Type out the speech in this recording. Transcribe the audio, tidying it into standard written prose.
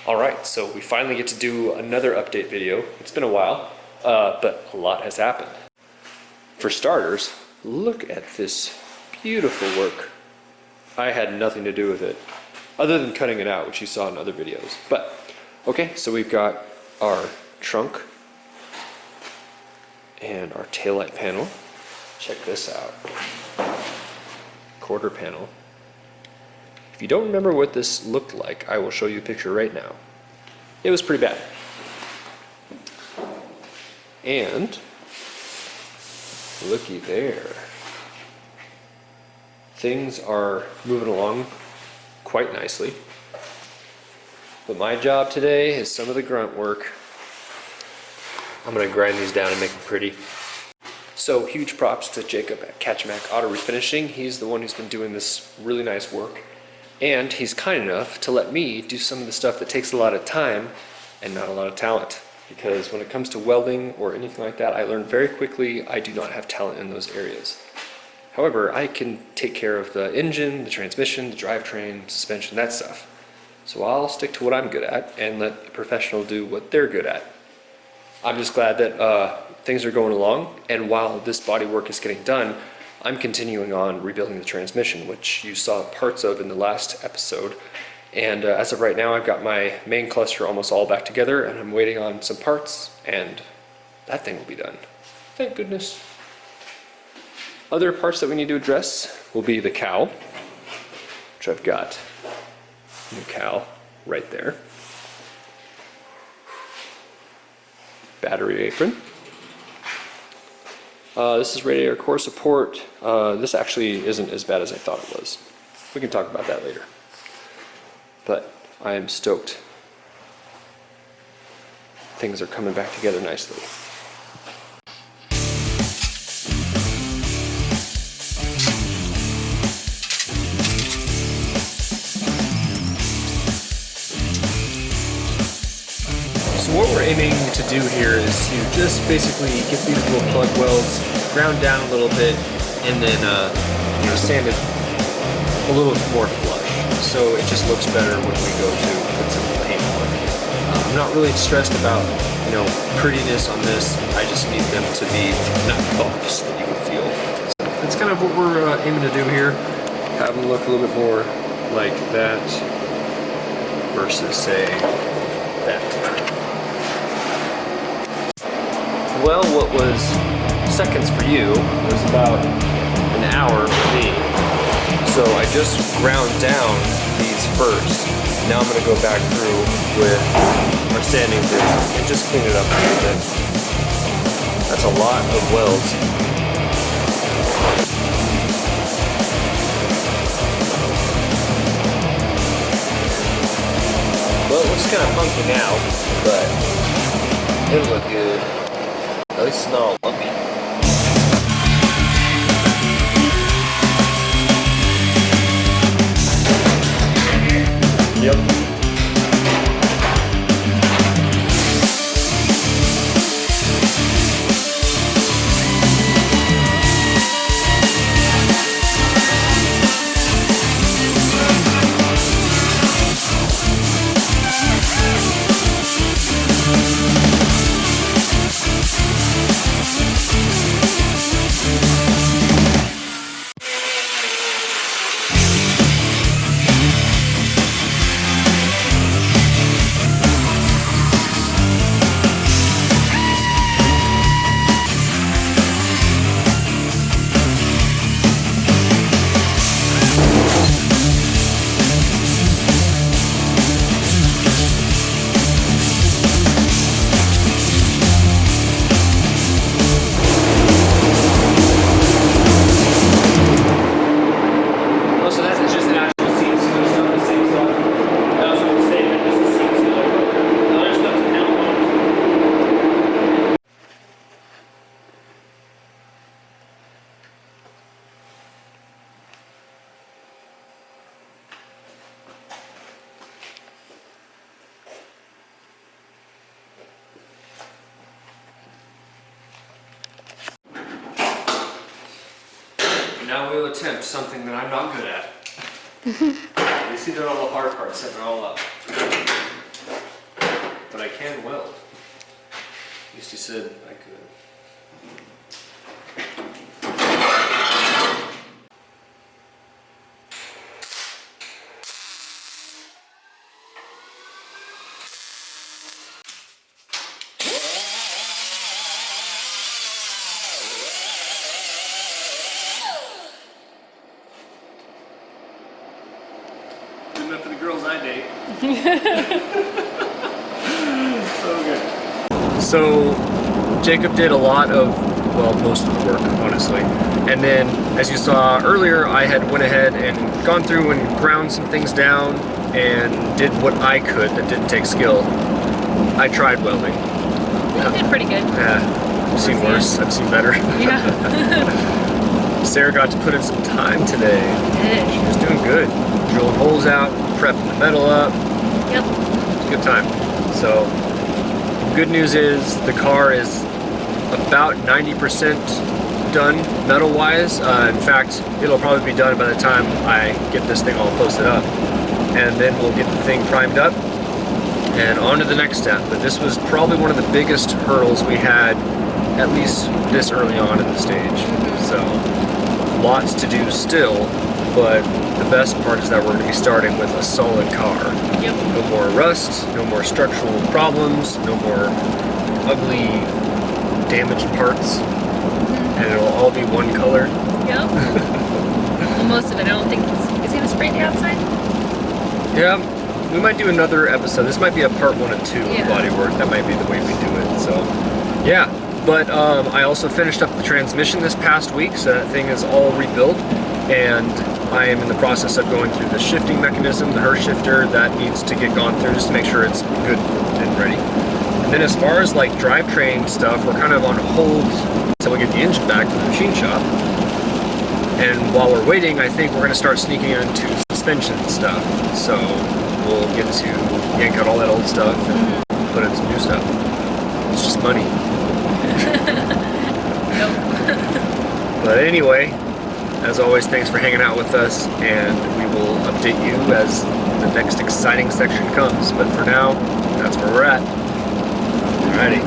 Alright, so we finally get to do another update video. It's been a while, but a lot has happened. For starters, look at this beautiful work. I had nothing to do with it, other than cutting it out, which you saw in other videos. But, okay, so we've got our trunk and our taillight panel. Check this out. Quarter panel. If you don't remember what this looked like, I will show you a picture right now. It was pretty bad. And looky there. Things are moving along quite nicely. But my job today is some of the grunt work. I'm going to grind these down and make them pretty. So huge props to Jacob at Mach Auto Refinishing. He's the one who's been doing this really nice work. And he's kind enough to let me do some of the stuff that takes a lot of time and not a lot of talent. Because when it comes to welding or anything like that, I learned very quickly I do not have talent in those areas. However, I can take care of the engine, the transmission, the drivetrain, suspension, that stuff. So I'll stick to what I'm good at and let a professional do what they're good at. I'm just glad that things are going along, and while this body work is getting done, I'm continuing on rebuilding the transmission, which you saw parts of in the last episode. And as of right now, I've got my main cluster almost all back together, and I'm waiting on some parts, and that thing will be done. Thank goodness. Other parts that we need to address will be the cowl, which I've got new cowl right there. Battery apron. This is radiator core support. This actually isn't as bad as I thought it was. We can talk about that later. But I am stoked. Things are coming back together nicely. So what we're aiming to do here is to just basically get these little plug welds ground down a little bit and then sand it a little more flush, so it just looks better when we go to put some paint on. I'm not really stressed about prettiness on this. I just need them to be not buffs that you can feel. So that's kind of what we're aiming to do here. Have them look a little bit more like that versus say that. Well, what was seconds for you was about an hour for me. So I just ground down these first. Now I'm going to go back through with our sanding disc and just clean it up a little bit. That's a lot of welds. Well, it looks kind of funky now, but it'll look good. At least it's not all lumpy. Yep. Now we'll attempt something that I'm not good at. You see, they're all the hard parts, setting it all up. You said I could. Good enough for the girls I date. Okay. So Jacob did a lot of, well, most of the work, honestly. And then, as you saw earlier, I had went ahead and gone through and ground some things down and did what I could that didn't take skill. I tried welding. You did pretty good. Yeah, I've seen worse, I've seen better. Yeah. Sarah got to put in some time today. Good. She was doing good. Drilling holes out, prepping the metal up. Yep. It's a good time. So, good news is the car is about 90% done metal-wise. In fact, it'll probably be done by the time I get this thing all posted up. And then we'll get the thing primed up and on to the next step. But this was probably one of the biggest hurdles we had, at least this early on in the stage. So, lots to do still, but the best part is that we're going to be starting with a solid car. Yep. No more rust, no more structural problems, no more ugly damaged parts, and it'll all be one color. Yep. Well, most of it, I don't think is he gonna spray the outside? Yeah, we might do another episode. This might be a part 1 and 2 of Bodywork. That might be the way we do it. So, yeah. But I also finished up the transmission this past week, so that thing is all rebuilt. And I am in the process of going through the shifting mechanism, the Hurst shifter, that needs to get gone through just to make sure it's good and ready. And then as far as like drivetrain stuff, we're kind of on hold until we get the engine back to the machine shop. And while we're waiting, I think we're going to start sneaking into suspension stuff. So we'll get to yank out all that old stuff and put in some new stuff. It's just money. Nope. But anyway, as always, thanks for hanging out with us, and we will update you as the next exciting section comes. But for now, that's where we're at. Alrighty.